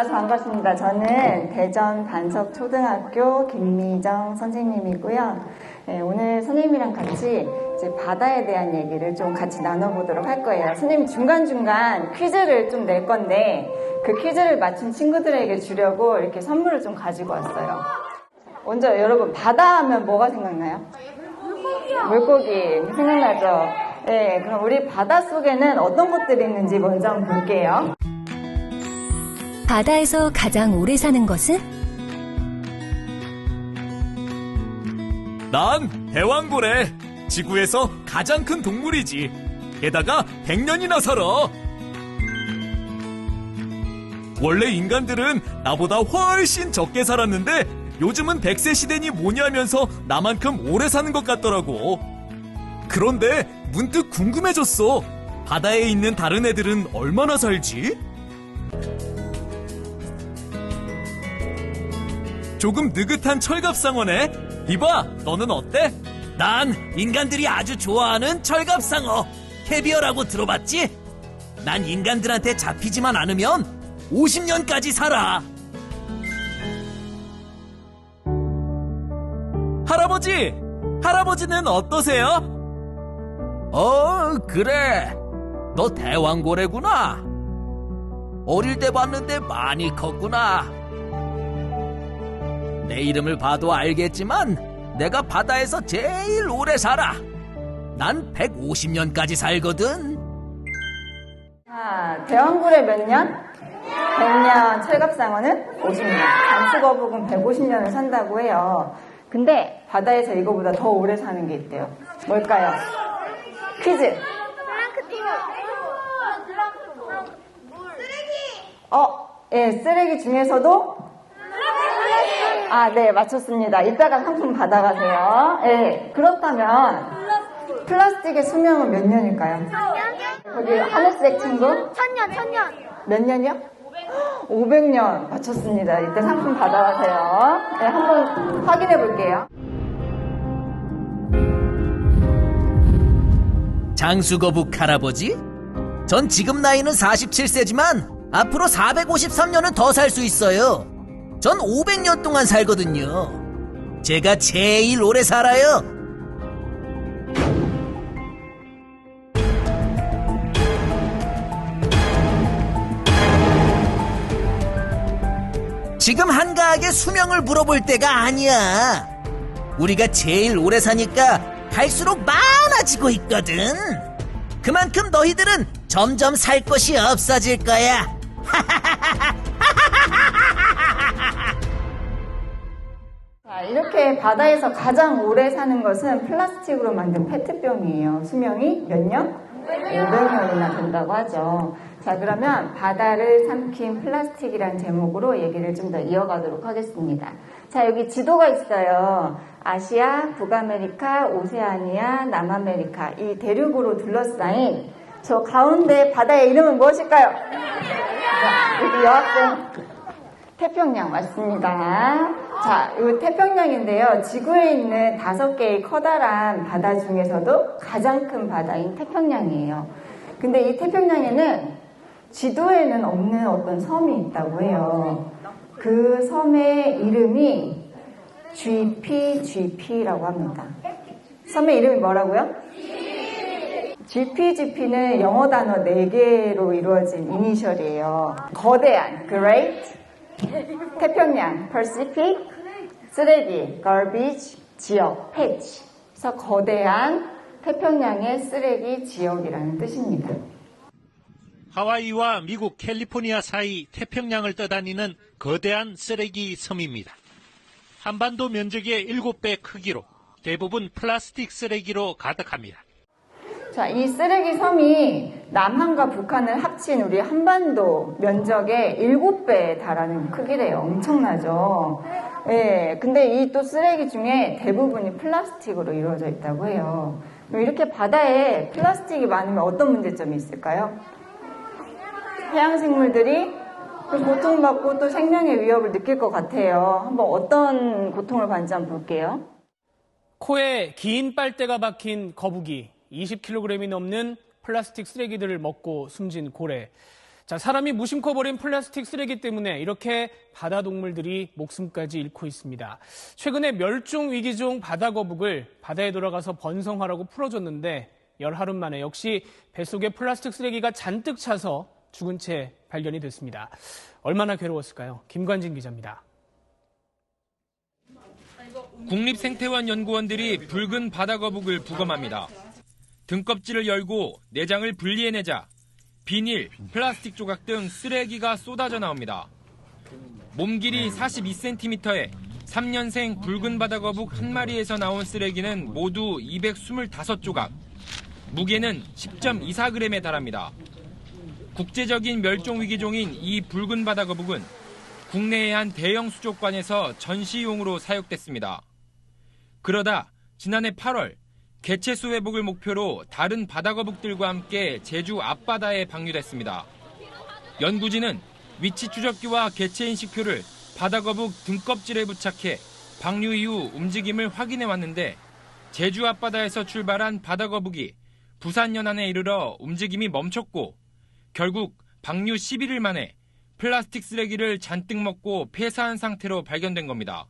만나서 반갑습니다. 저는 대전 반석초등학교 김미정 선생님이고요. 네, 오늘 선생님이랑 같이 이제 바다에 대한 얘기를 좀 같이 나눠보도록 할 거예요. 선생님 중간중간 퀴즈를 좀 낼 건데 그 퀴즈를 맞춘 친구들에게 주려고 이렇게 선물을 좀 가지고 왔어요. 먼저 여러분 바다 하면 뭐가 생각나요? 물고기 생각나죠? 네, 그럼 우리 바다 속에는 어떤 것들이 있는지 먼저 한번 볼게요. 바다에서 가장 오래 사는 것은? 난 대왕고래. 지구에서 가장 큰 동물이지. 게다가 100년이나 살아. 원래 인간들은 나보다 훨씬 적게 살았는데 요즘은 100세 시대니 뭐냐면서 나만큼 오래 사는 것 같더라고. 그런데 문득 궁금해졌어. 바다에 있는 다른 애들은 얼마나 살지? 조금 느긋한 철갑상어네. 이봐, 너는 어때? 난 인간들이 아주 좋아하는 철갑상어 캐비어라고 들어봤지? 난 인간들한테 잡히지만 않으면 50년까지 살아. 할아버지! 할아버지는 어떠세요? 그래. 너 대왕고래구나. 어릴 때 봤는데 많이 컸구나. 내 이름을 봐도 알겠지만 내가 바다에서 제일 오래 살아. 난 150년까지 살거든. 자, 대왕고래 몇 년? 100년, 철갑상어는 50년, 잠수거북은 150년을 산다고 해요. 근데 바다에서 이거보다 더 오래 사는 게 있대요. 뭘까요? 퀴즈. 예, 쓰레기 중에서도? 네, 맞췄습니다. 이따가 상품 받아가세요. 예, 그렇다면 플라스틱의 수명은 몇 년일까요? 거기 하늘색 친구? 1000년. 몇 년이요? 500년 맞췄습니다. 이때 상품 받아가세요. 네, 한번 확인해 볼게요. 장수거북 할아버지? 전 지금 나이는 47세지만 앞으로 453년은 더 살 수 있어요. 전 500년 동안 살거든요. 제가 제일 오래 살아요. 지금 한가하게 수명을 물어볼 때가 아니야. 우리가 제일 오래 사니까 갈수록 많아지고 있거든. 그만큼 너희들은 점점 살 것이 없어질 거야. 자, 이렇게 바다에서 가장 오래 사는 것은 플라스틱으로 만든 페트병이에요. 수명이 몇 년? 500년이나 된다고 하죠. 자, 그러면 바다를 삼킨 플라스틱이란 제목으로 얘기를 좀 더 이어가도록 하겠습니다. 자, 여기 지도가 있어요. 아시아, 북아메리카, 오세아니아, 남아메리카 이 대륙으로 둘러싸인 저 가운데 바다의 이름은 무엇일까요? 자, 여기 여학생 태평양 맞습니다. 자, 이 태평양인데요. 지구에 있는 5개의 커다란 바다 중에서도 가장 큰 바다인 태평양이에요. 근데 이 태평양에는 지도에는 없는 어떤 섬이 있다고 해요. 그 섬의 이름이 GPGP라고 합니다. 섬의 이름이 뭐라고요? GPGP는 영어 단어 4개로 이루어진 이니셜이에요. 거대한, Great, 태평양, Pacific, 쓰레기, Garbage, 지역, Patch. 그래서 거대한 태평양의 쓰레기 지역이라는 뜻입니다. 하와이와 미국 캘리포니아 사이 태평양을 떠다니는 거대한 쓰레기 섬입니다. 한반도 면적의 7배 크기로 대부분 플라스틱 쓰레기로 가득합니다. 자, 이 쓰레기 섬이 남한과 북한을 합친 우리 한반도 면적의 7배에 달하는 크기래요. 엄청나죠? 예, 근데 이 또 쓰레기 중에 대부분이 플라스틱으로 이루어져 있다고 해요. 이렇게 바다에 플라스틱이 많으면 어떤 문제점이 있을까요? 해양생물들이 고통받고 또 생명의 위협을 느낄 것 같아요. 한번 어떤 고통을 받는지 한번 볼게요. 코에 긴 빨대가 박힌 거북이, 20kg이 넘는 플라스틱 쓰레기들을 먹고 숨진 고래. 자, 사람이 무심코 버린 플라스틱 쓰레기 때문에 이렇게 바다 동물들이 목숨까지 잃고 있습니다. 최근에 멸종 위기종 바다거북을 바다에 돌아가서 번성하라고 풀어줬는데 열하루 만에 역시 뱃속에 플라스틱 쓰레기가 잔뜩 차서 죽은 채 발견이 됐습니다. 얼마나 괴로웠을까요? 김관진 기자입니다. 국립생태원 연구원들이 붉은 바다거북을 부검합니다. 등껍질을 열고 내장을 분리해내자 비닐, 플라스틱 조각 등 쓰레기가 쏟아져 나옵니다. 몸 길이 42cm에 3년생 붉은 바다거북 한 마리에서 나온 쓰레기는 모두 225조각, 무게는 10.24g에 달합니다. 국제적인 멸종위기종인 이 붉은 바다거북은 국내의 한 대형 수족관에서 전시용으로 사육됐습니다. 그러다 지난해 8월 개체수 회복을 목표로 다른 바다거북들과 함께 제주 앞바다에 방류됐습니다. 연구진은 위치 추적기와 개체 인식표를 바다거북 등껍질에 부착해 방류 이후 움직임을 확인해 왔는데 제주 앞바다에서 출발한 바다거북이 부산 연안에 이르러 움직임이 멈췄고 결국 방류 11일 만에 플라스틱 쓰레기를 잔뜩 먹고 폐사한 상태로 발견된 겁니다.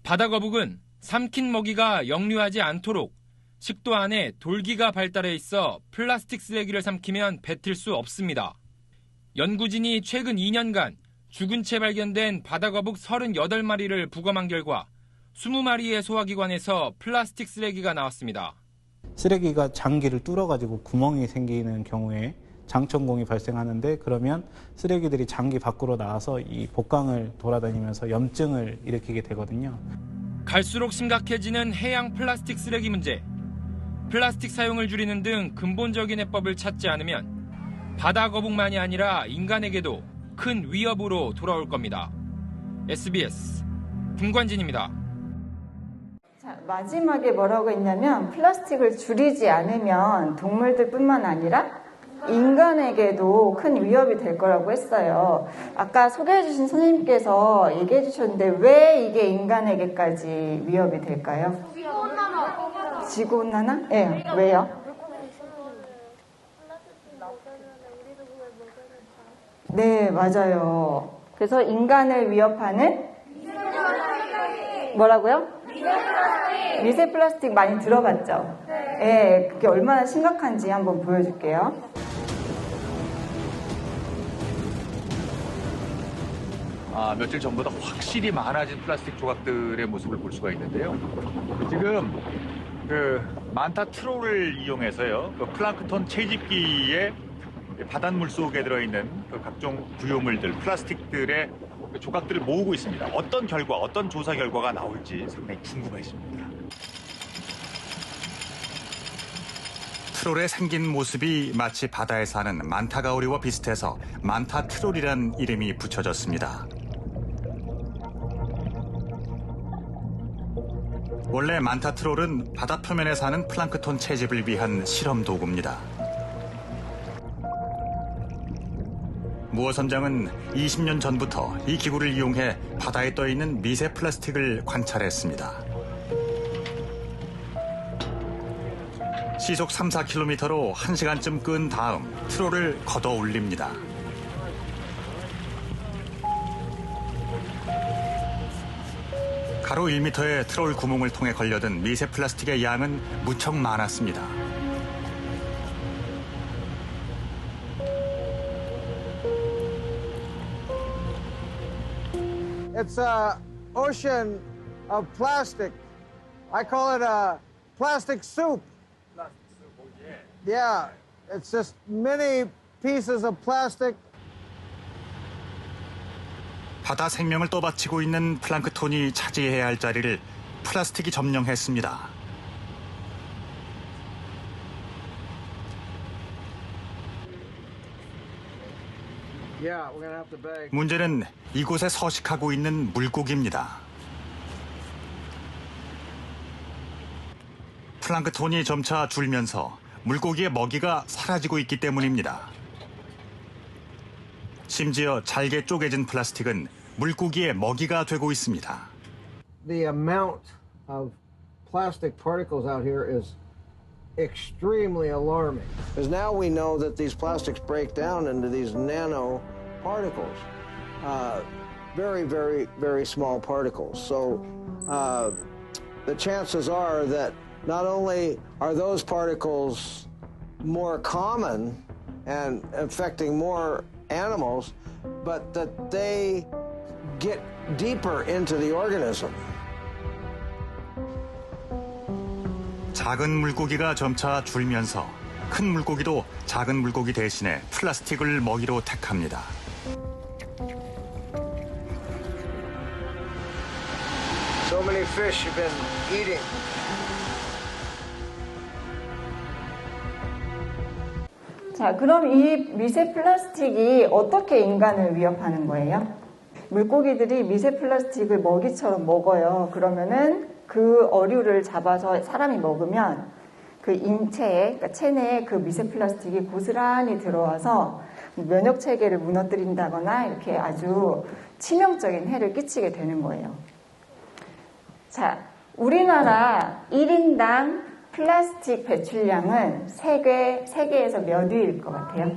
바다거북은 삼킨 먹이가 역류하지 않도록 식도 안에 돌기가 발달해 있어 플라스틱 쓰레기를 삼키면 뱉을 수 없습니다. 연구진이 최근 2년간 죽은 채 발견된 바다거북 38마리를 부검한 결과 20마리의 소화기관에서 플라스틱 쓰레기가 나왔습니다. 쓰레기가 장기를 뚫어가지고 구멍이 생기는 경우에 장천공이 발생하는데 그러면 쓰레기들이 장기 밖으로 나와서 이 복강을 돌아다니면서 염증을 일으키게 되거든요. 갈수록 심각해지는 해양 플라스틱 쓰레기 문제. 플라스틱 사용을 줄이는 등 근본적인 해법을 찾지 않으면 바다 거북만이 아니라 인간에게도 큰 위협으로 돌아올 겁니다. SBS 김관진입니다. 자, 마지막에 뭐라고 했냐면 플라스틱을 줄이지 않으면 동물들뿐만 아니라 인간에게도 큰 위협이 될 거라고 했어요. 아까 소개해주신 선생님께서 얘기해 주셨는데 왜 이게 인간에게까지 위협이 될까요? 지구온난화? 네, 왜요? 네, 맞아요. 그래서 인간을 위협하는 뭐라고요? 미세 플라스틱 많이 들어봤죠? 네, 그게 얼마나 심각한지 한번 보여줄게요. 며칠 전보다 확실히 많아진 플라스틱 조각들의 모습을 볼 수가 있는데요. 지금 그 만타 트롤을 이용해서요, 그 플랑크톤 채집기에 바닷물 속에 들어있는 그 각종 구조물들, 플라스틱들의 그 조각들을 모으고 있습니다. 어떤 결과, 어떤 조사 결과가 나올지 상당히 궁금해집니다. 트롤의 생긴 모습이 마치 바다에 사는 만타가오리와 비슷해서 만타 트롤이란 이름이 붙여졌습니다. 원래 만타 트롤은 바다 표면에 사는 플랑크톤 채집을 위한 실험 도구입니다. 무어 선장은 20년 전부터 이 기구를 이용해 바다에 떠있는 미세 플라스틱을 관찰했습니다. 시속 3-4km로 1시간쯤 끈 다음 트롤을 걷어 올립니다. 가로 1m의 트롤 구멍을 통해 걸려든 미세 플라스틱의 양은 무척 많았습니다. It's an ocean of plastic. I call it a plastic soup. Yeah, it's just many pieces of plastic. 바다 생명을 떠받치고 있는 플랑크톤이 차지해야 할 자리를 플라스틱이 점령했습니다. 문제는 이곳에 서식하고 있는 물고기입니다. 플랑크톤이 점차 줄면서 물고기의 먹이가 사라지고 있기 때문입니다. 심지어 잘게 쪼개진 플라스틱은 물고기의 먹이가 되고 있습니다. The amount of plastic particles out here is extremely alarming. Because now we know that these plastics break down into these nanoparticles, very, very, very small particles. So the chances are that not only are those particles more common and affecting more animals, but that they get deeper into the organism. 작은 물고기가 점차 줄면서 큰 물고기도 작은 물고기 대신에 플라스틱을 먹이로 택합니다. So many fish have been eating. 자, 그럼 이 미세 플라스틱이 어떻게 인간을 위협하는 거예요? 물고기들이 미세 플라스틱을 먹이처럼 먹어요. 그러면은 그 어류를 잡아서 사람이 먹으면 그 인체에, 그러니까 체내에 그 미세 플라스틱이 고스란히 들어와서 면역 체계를 무너뜨린다거나 이렇게 아주 치명적인 해를 끼치게 되는 거예요. 자, 우리나라 1인당 플라스틱 배출량은 세계에서 몇 위일 것 같아요?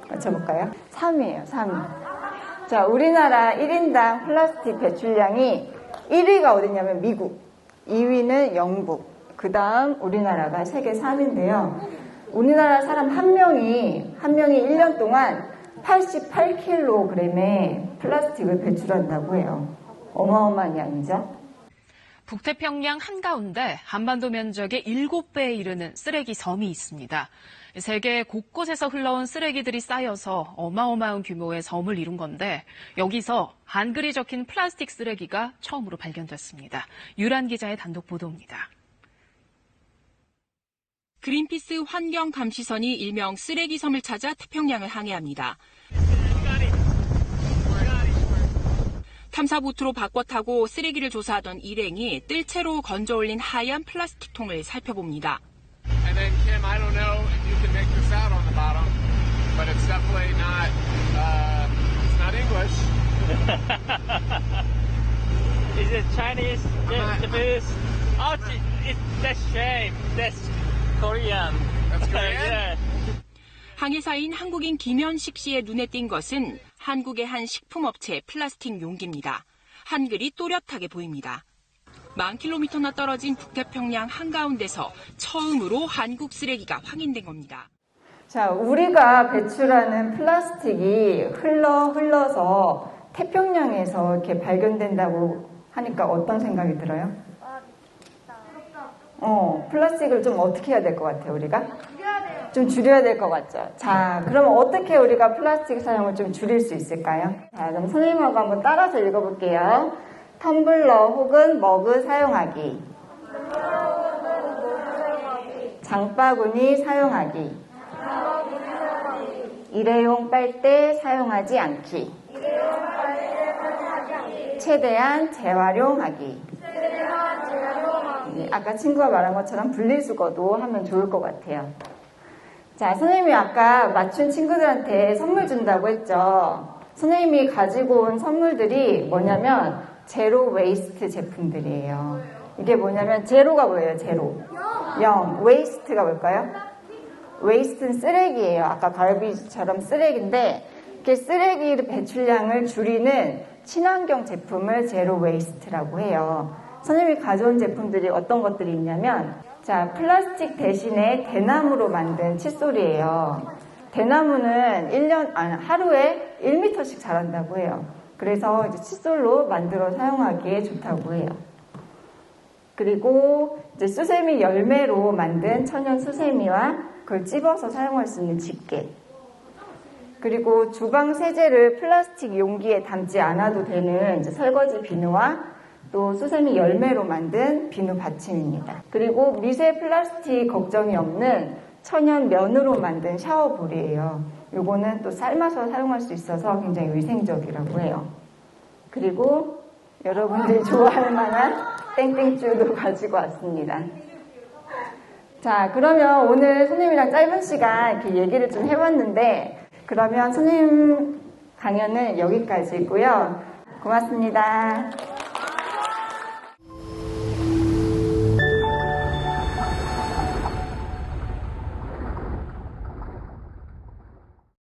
맞춰볼까요? 3위예요, 3위. 자, 우리나라 1인당 플라스틱 배출량이 1위가 어디냐면 미국, 2위는 영국, 그 다음 우리나라가 세계 3위인데요. 우리나라 사람 한 명이 1년 동안 88kg의 플라스틱을 배출한다고 해요. 어마어마한 양이죠? 북태평양 한가운데 한반도 면적의 7배에 이르는 쓰레기 섬이 있습니다. 세계 곳곳에서 흘러온 쓰레기들이 쌓여서 어마어마한 규모의 섬을 이룬 건데 여기서 한글이 적힌 플라스틱 쓰레기가 처음으로 발견됐습니다. 유란 기자의 단독 보도입니다. 그린피스 환경감시선이 일명 쓰레기 섬을 찾아 태평양을 항해합니다. 탐사보트로 바꿔 타고 쓰레기를 조사하던 일행이 뜰채로 건져 올린 하얀 플라스틱 통을 살펴봅니다. And then Kim, I don't know if you can make this out on the bottom, but it's definitely not. It's not English. Is it Chinese? Japanese? Oh, that's shame. That's Korean. That's Korean. Yeah. 항해사인 한국인 김현식 씨의 눈에 띈 것은 한국의 한 식품업체의 플라스틱 용기입니다. 한글이 또렷하게 보입니다. 10,000km나 떨어진 북태평양 한가운데서 처음으로 한국 쓰레기가 확인된 겁니다. 자, 우리가 배출하는 플라스틱이 흘러서 태평양에서 이렇게 발견된다고 하니까 어떤 생각이 들어요? 플라스틱을 좀 어떻게 해야 될 것 같아요, 우리가? 좀 줄여야 될 것 같죠? 자, 그럼 어떻게 우리가 플라스틱 사용을 좀 줄일 수 있을까요? 자, 그럼 선생님하고 한번 따라서 읽어볼게요. 텀블러 혹은 머그 사용하기. 장바구니 사용하기. 일회용 빨대 사용하지 않기. 최대한 재활용하기. 아까 친구가 말한 것처럼 분리수거도 하면 좋을 것 같아요. 자, 선생님이 아까 맞춘 친구들한테 선물 준다고 했죠. 선생님이 가지고 온 선물들이 뭐냐면 제로 웨이스트 제품들이에요. 이게 뭐냐면 제로가 뭐예요? 제로. 0. 웨이스트가 뭘까요? 웨이스트는 쓰레기예요. 아까 갈비지처럼 쓰레기인데 이렇게 쓰레기 배출량을 줄이는 친환경 제품을 제로 웨이스트라고 해요. 선생님이 가져온 제품들이 어떤 것들이 있냐면 자, 플라스틱 대신에 대나무로 만든 칫솔이에요. 대나무는 하루에 1m씩 자란다고 해요. 그래서 이제 칫솔로 만들어 사용하기에 좋다고 해요. 그리고 이제 수세미 열매로 만든 천연 수세미와 그걸 찝어서 사용할 수 있는 집게. 그리고 주방 세제를 플라스틱 용기에 담지 않아도 되는 이제 설거지 비누와 또 수세미 열매로 만든 비누 받침입니다. 그리고 미세 플라스틱 걱정이 없는 천연 면으로 만든 샤워볼이에요. 요거는 또 삶아서 사용할 수 있어서 굉장히 위생적이라고 해요. 그리고 여러분들이 좋아할 만한 땡땡쭈도 가지고 왔습니다. 자, 그러면 오늘 선생님이랑 짧은 시간 이렇게 얘기를 좀 해봤는데 그러면 선생님 강연은 여기까지고요. 고맙습니다.